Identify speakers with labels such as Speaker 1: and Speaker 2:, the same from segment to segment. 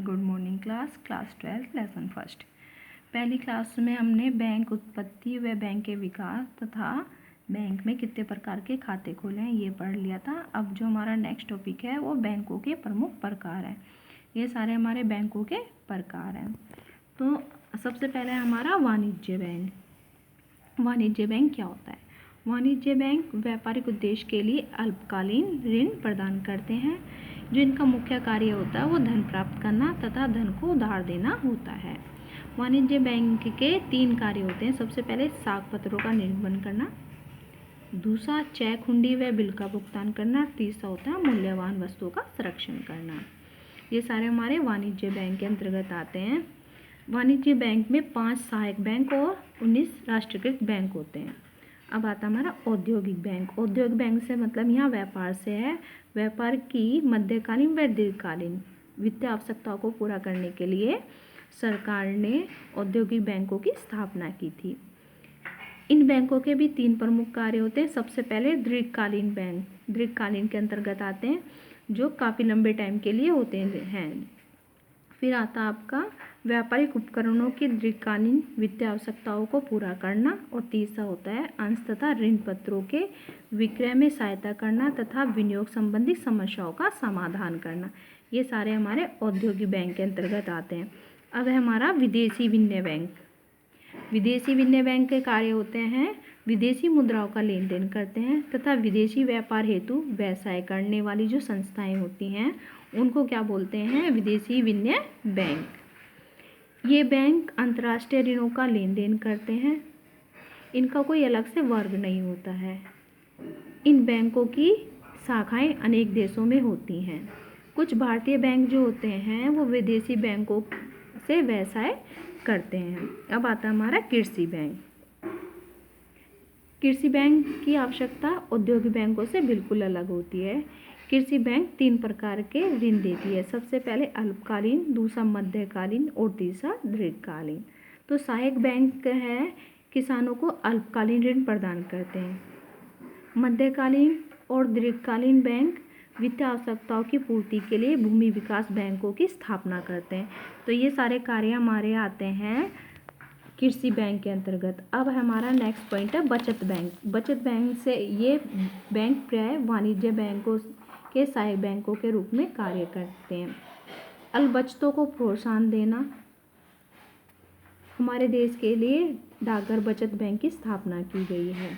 Speaker 1: Good morning class 12 lesson first. पहली class में हमने बैंक उत्पत्ति व बैंक के विकास तथा बैंक में कितने प्रकार के खाते खोले हैं ये पढ़ लिया था। अब जो हमारा नेक्स्ट टॉपिक है वो बैंकों के प्रमुख प्रकार हैं। ये सारे हमारे बैंकों के प्रकार हैं। तो सबसे पहले हमारा वाणिज्य बैंक। वाणिज्य बैंक क्या होता है? वाणिज्य बैंक व्यापारिक उद्देश्य के लिए अल्पकालीन ऋण प्रदान करते हैं। जो इनका मुख्य कार्य होता है वो धन प्राप्त करना तथा धन को उधार देना होता है। वाणिज्य बैंक के 3 कार्य होते हैं। सबसे पहले साख पत्रों का निर्गमन करना, दूसरा चेक हुंडी व बिल का भुगतान करना, तीसरा होता है मूल्यवान वस्तुओं का संरक्षण करना। ये सारे हमारे वाणिज्य बैंक के अंतर्गत आते हैं। वाणिज्य बैंक में 5 सहायक बैंक और 19 राष्ट्रीयकृत बैंक होते हैं। अब आता हमारा औद्योगिक बैंक। औद्योगिक बैंक से मतलब यहाँ व्यापार से है। व्यापार की मध्यकालीन व दीर्घकालीन वित्तीय आवश्यकताओं को पूरा करने के लिए सरकार ने औद्योगिक बैंकों की स्थापना की थी। इन बैंकों के भी 3 प्रमुख कार्य होते हैं। सबसे पहले दीर्घकालीन बैंक दीर्घकालीन के अंतर्गत आते हैं, जो काफ़ी लंबे टाइम के लिए होते हैं। फिर आता आपका व्यापारिक उपकरणों की दीर्घकालीन वित्तीय आवश्यकताओं को पूरा करना, और तीसरा होता है अंश तथा ऋण पत्रों के विक्रय में सहायता करना तथा विनियोग संबंधी समस्याओं का समाधान करना। ये सारे हमारे औद्योगिक बैंक के अंतर्गत आते हैं। अब है हमारा विदेशी विनिमय बैंक। विदेशी विनिमय बैंक के कार्य होते हैं विदेशी मुद्राओं का लेन देन करते हैं तथा विदेशी व्यापार हेतु व्यवसाय करने वाली जो संस्थाएं होती हैं उनको क्या बोलते हैं? विदेशी विनिमय बैंक। ये बैंक अंतर्राष्ट्रीय ऋणों का लेन देन करते हैं। इनका कोई अलग से वर्ग नहीं होता है। इन बैंकों की शाखाएं अनेक देशों में होती हैं। कुछ भारतीय बैंक जो होते हैं वो विदेशी बैंकों से व्यवसाय करते हैं। अब आता है हमारा कृषि बैंक। कृषि बैंक की आवश्यकता औद्योगिक बैंकों से बिल्कुल अलग होती है। कृषि बैंक 3 प्रकार के ऋण देती है। सबसे पहले अल्पकालीन, दूसरा मध्यकालीन और तीसरा दीर्घकालीन। तो सहायक बैंक है किसानों को अल्पकालीन ऋण प्रदान करते हैं। मध्यकालीन और दीर्घकालीन बैंक वित्तीय आवश्यकताओं की पूर्ति के लिए भूमि विकास बैंकों की स्थापना करते हैं। तो ये सारे कार्य हमारे आते हैं कृषि बैंक के अंतर्गत। अब हमारा नेक्स्ट पॉइंट है बचत बैंक। बचत बैंक से ये बैंक प्राय वाणिज्य बैंकों के सहायक बैंकों के रूप में कार्य करते हैं। अल्पबचतों को प्रोत्साहन देना। हमारे देश के लिए डाकघर बचत बैंक की स्थापना की गई है।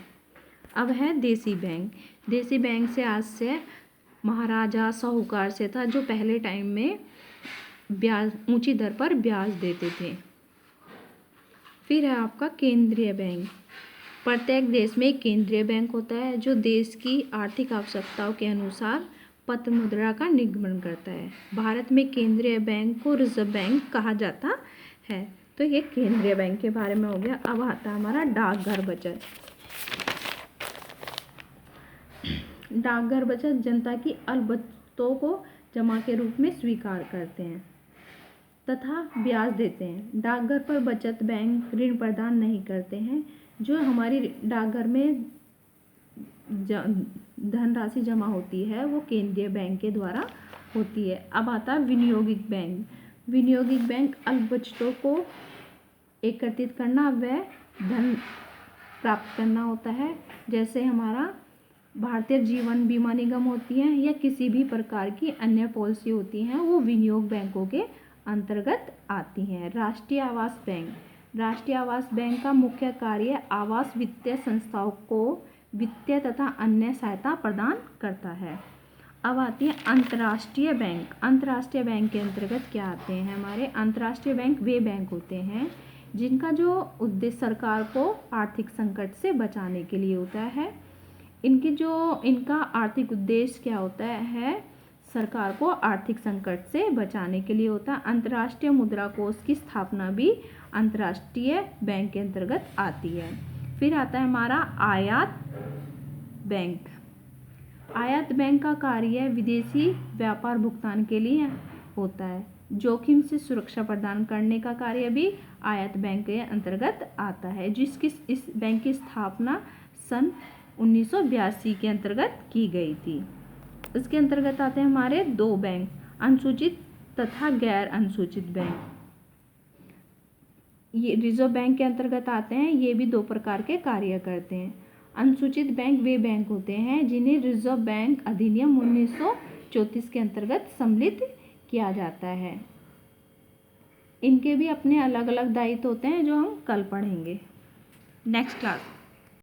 Speaker 1: अब है देशी बैंक। देशी बैंक से आज से महाराजा साहूकार से था, जो पहले टाइम में ब्याज ऊंची दर पर ब्याज देते थे। फिर है आपका केंद्रीय बैंक। प्रत्येक देश में एक केंद्रीय बैंक होता है जो देश की आर्थिक आवश्यकताओं के अनुसार पत्र मुद्रा का निर्गमन करता है। भारत में केंद्रीय बैंक को रिजर्व बैंक कहा जाता है। तो ये केंद्रीय बैंक के बारे में हो गया। अब आता है हमारा डाकघर बचत। डाकघर बचत जनता की अल्पबचतों को जमा के रूप में स्वीकार करते हैं तथा ब्याज देते हैं। डाकघर पर बचत बैंक ऋण प्रदान नहीं करते हैं। जो हमारी डाकघर में धनराशि जमा होती है वो केंद्रीय बैंक के द्वारा होती है। अब आता है विनियोगिक बैंक। विनियोगिक बैंक अल्पबचतों को एकत्रित करना व धन प्राप्त करना होता है। जैसे हमारा भारतीय जीवन बीमा निगम होती है या किसी भी प्रकार की अन्य पॉलिसी होती हैं, वो विनियोग बैंकों के अंतर्गत आती हैं। राष्ट्रीय आवास बैंक। राष्ट्रीय आवास बैंक का मुख्य कार्य आवास वित्तीय संस्थाओं को वित्तीय तथा अन्य सहायता प्रदान करता है। अब आती है अंतर्राष्ट्रीय बैंक। अंतर्राष्ट्रीय बैंक के अंतर्गत क्या आते हैं? हमारे अंतर्राष्ट्रीय बैंक वे बैंक होते हैं जिनका जो उद्देश्य सरकार को आर्थिक संकट से बचाने के लिए होता है। इनका आर्थिक उद्देश्य क्या होता है? सरकार को आर्थिक संकट से बचाने के लिए होता है। अंतर्राष्ट्रीय मुद्रा कोष की स्थापना भी अंतर्राष्ट्रीय बैंक के अंतर्गत आती है। फिर आता है हमारा आयात बैंक। आयात बैंक का कार्य विदेशी व्यापार भुगतान के लिए होता है। जोखिम से सुरक्षा प्रदान करने का कार्य भी आयात बैंक के अंतर्गत आता है, जिसकी इस बैंक की स्थापना सन 1982 के अंतर्गत की गई थी। इसके अंतर्गत आते हैं हमारे 2 बैंक। अनुसूचित तथा गैर अनुसूचित बैंक, ये रिजर्व बैंक के अंतर्गत आते हैं। ये भी 2 प्रकार के कार्य करते हैं। अनुसूचित बैंक वे बैंक होते हैं जिन्हें रिजर्व बैंक अधिनियम 1934 के अंतर्गत सम्मिलित किया जाता है। इनके भी अपने अलग अलग दायित्व होते हैं जो हम कल पढ़ेंगे नेक्स्ट क्लास।